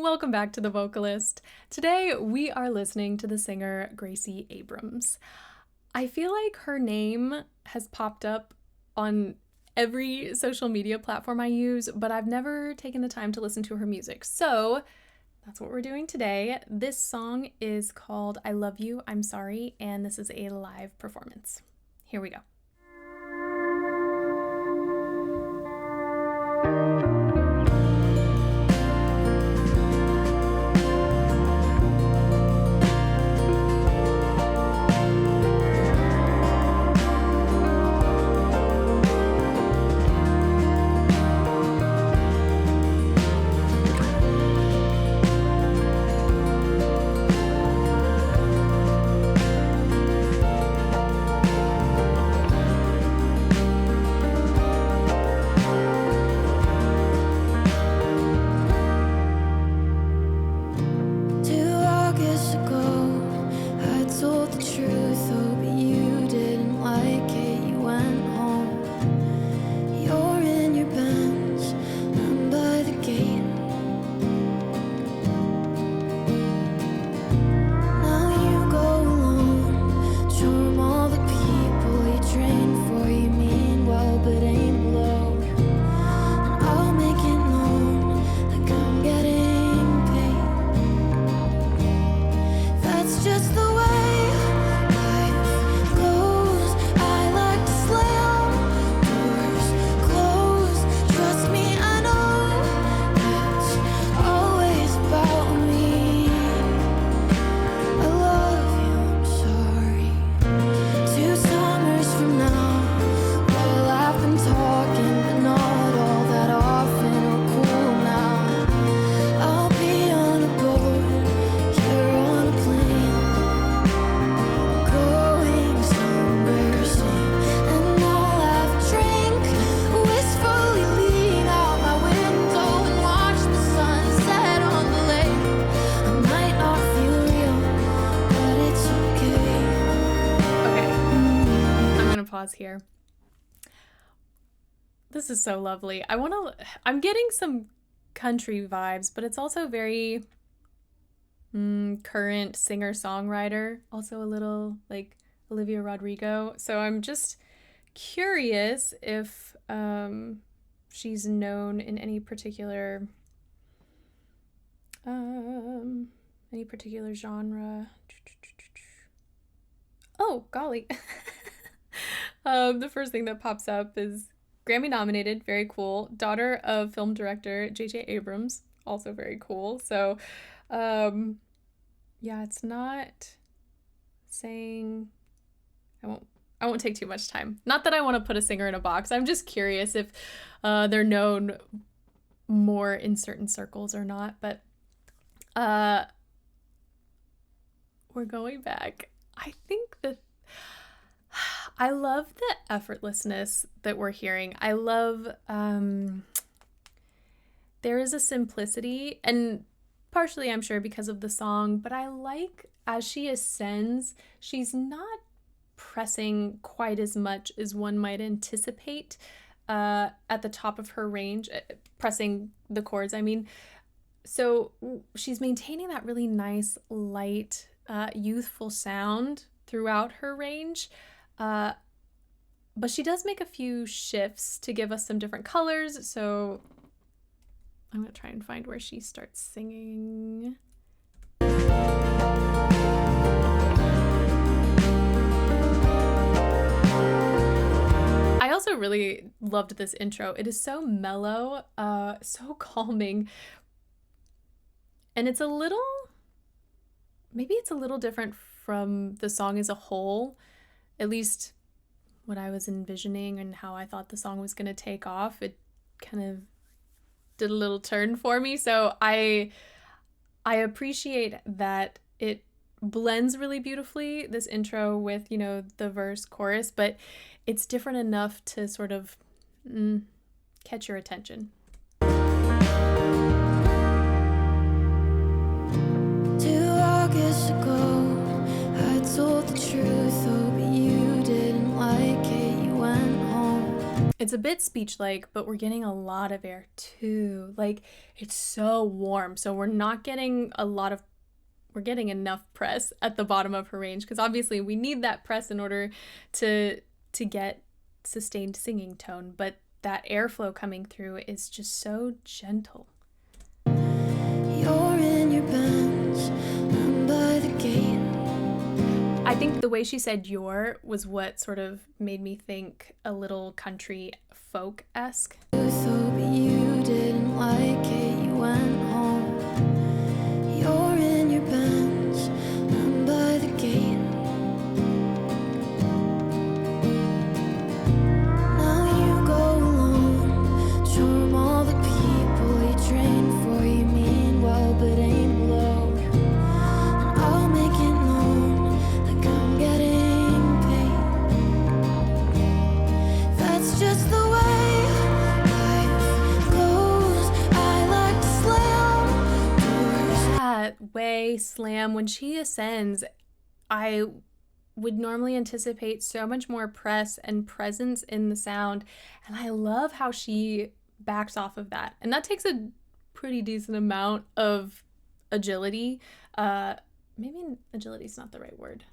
Welcome back to The Vocalist. Today we are listening to the singer Gracie Abrams. I feel like her name has popped up on every social media platform I use, but I've never taken the time to listen to her music. So that's what we're doing today. This song is called I Love You, I'm Sorry, and this is a live performance. Here we go. Pause here. This is so lovely. I'm getting some country vibes, but it's also very current singer-songwriter, also a little like Olivia Rodrigo. So I'm just curious if she's known in any particular genre. Oh, golly. The first thing that pops up is Grammy nominated, very cool. Daughter of film director J.J. Abrams, also very cool. So, yeah, it's not saying. I won't take too much time. Not that I want to put a singer in a box. I'm just curious if they're known more in certain circles or not. But we're going back. I think I love the effortlessness that we're hearing. I love, there is a simplicity, and partially I'm sure because of the song, but I like as she ascends, she's not pressing quite as much as one might anticipate at the top of her range, pressing the chords, I mean. So she's maintaining that really nice, light, youthful sound throughout her range. But she does make a few shifts to give us some different colors, so I'm going to try and find where she starts singing. I also really loved this intro. It is so mellow, so calming, and maybe it's a little different from the song as a whole, at least what I was envisioning and how I thought the song was going to take off. It kind of did a little turn for me. So I appreciate that it blends really beautifully, this intro with, the verse chorus, but it's different enough to sort of catch your attention. 2 August ago, I told the truth, oh, but you didn't like it, you went home. It's a bit speech-like, but we're getting a lot of air too. Like, it's so warm. So we're getting enough press at the bottom of her range, because obviously we need that press in order to get sustained singing tone, but that airflow coming through is just so gentle. You're in your Benz, I'm by the gate. I think the way she said "your" was what sort of made me think a little country folk-esque. You thought but you didn't like it, you went home. You're in your Benz, I'm by the gate. Now you go alone, charm all the people you train for. You mean well but ain't below. And I'll make it known like I'm getting paid. That's just the way life goes. I like to slam doors. That way, slam, when she ascends, I would normally anticipate so much more press and presence in the sound, and I love how she backs off of that. And that takes a pretty decent amount of agility. Maybe agility is not the right word.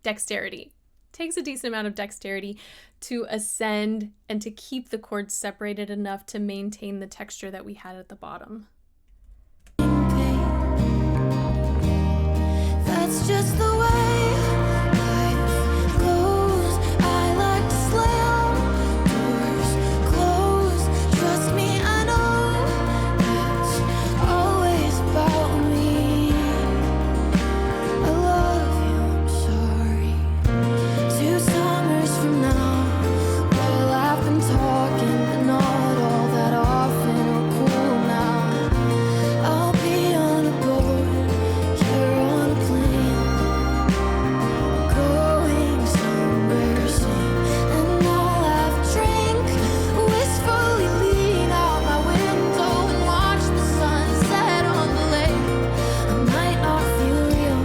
Dexterity. Takes a decent amount of dexterity to ascend and to keep the chords separated enough to maintain the texture that we had at the bottom. That's just the way life goes. I like to slam doors closed. Trust me, I know it's always about me. I love you, I'm sorry. 2 summers from now, well, I've been talking, but not all that often. We're cool now. I'll be on a boat, you're on a plane, going somewhere soon. And I'll have a drink, wistfully lean out my window and watch the sunset on the lake. I might not feel real,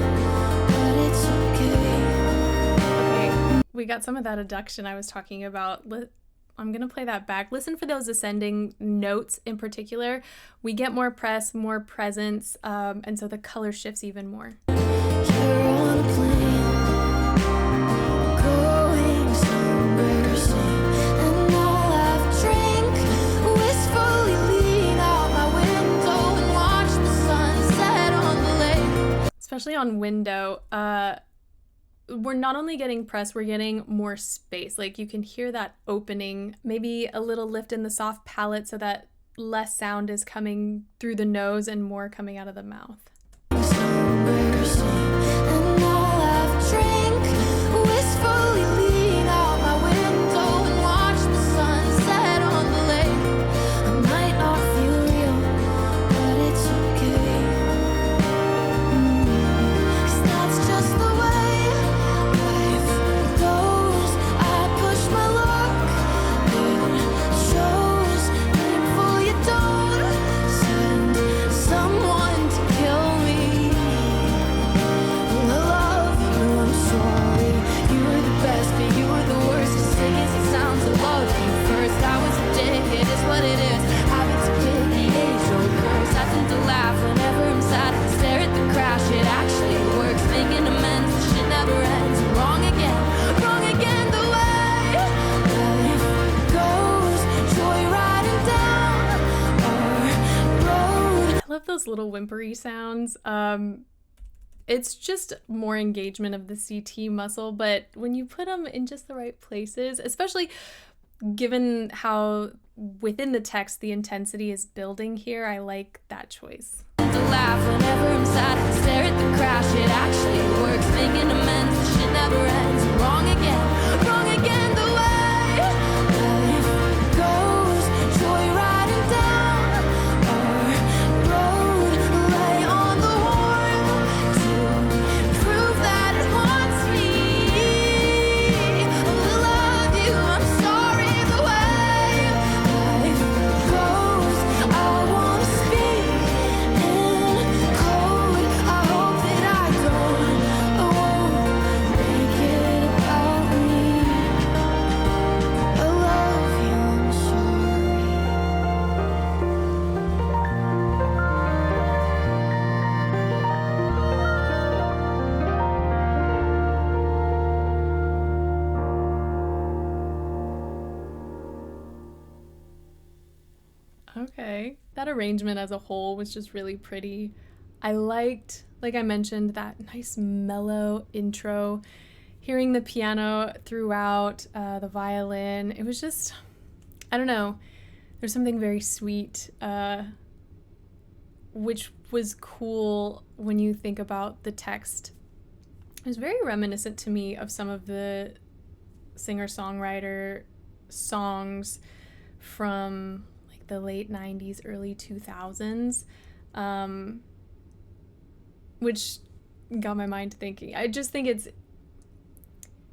but it's okay. Okay, we got some of that adduction I was talking about. I'm gonna play that back. Listen for those ascending notes in particular. We get more press, more presence, and so the color shifts even more. You're on a plane, going somewhere soon. And I'll have a drink, wistfully lean out my window and watch the sunset on the lake. Especially on window, we're not only getting press, we're getting more space. Like, you can hear that opening, maybe a little lift in the soft palate so that less sound is coming through the nose and more coming out of the mouth. Somewhere soon. And I'll have a drink, wistfully lean out my window and watch the sunset on the lake. I might not feel real, but it's okay. 'Cause that's just the way life goes. I push my luck, it shows. Painful you don't send someone to kill me. I love you, I'm sorry. You were the best, but you were the worst. As sick as it sounds, I love you first. I was a dick, it is what it is. Habits of pity, age-old curse. I tend to laugh whenever I'm sad. I stare at the crash, it actually works. Making amends, the shit never ends. Wrong again, the way life goes. Joyriding down our road. I love those little whimpery sounds. It's just more engagement of the CT muscle, but when you put them in just the right places, especially given how within the text the intensity is building here, I like that choice. To laugh whenever I'm sad. I stare at the crash, it actually works. Making amends, the shit never ends. Wrong again, the way life goes. Joyriding down our road. Lay on the horn to prove that it haunts me. I love you, I'm sorry, the way life goes. I wanna speak in code. I hope that I won't make it about me. that arrangement as a whole was just really pretty. I liked, like I mentioned, that nice mellow intro. Hearing the piano throughout, the violin, it was just, I don't know, there's something very sweet, which was cool when you think about the text. It was very reminiscent to me of some of the singer-songwriter songs from like the late 90s, early 2000s, which got my mind thinking. I just think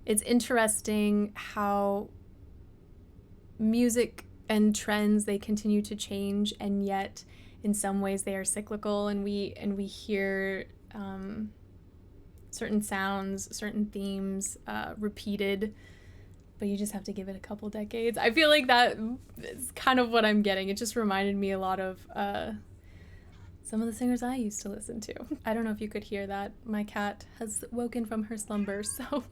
it's interesting how music and trends, they continue to change, and yet in some ways they are cyclical, and we hear certain sounds, certain themes repeated, but you just have to give it a couple decades. I feel like that is kind of what I'm getting. It just reminded me a lot of some of the singers I used to listen to. I don't know if you could hear that. My cat has woken from her slumber, so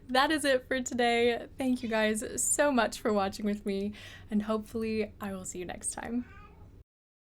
that is it for today. Thank you guys so much for watching with me, and hopefully I will see you next time.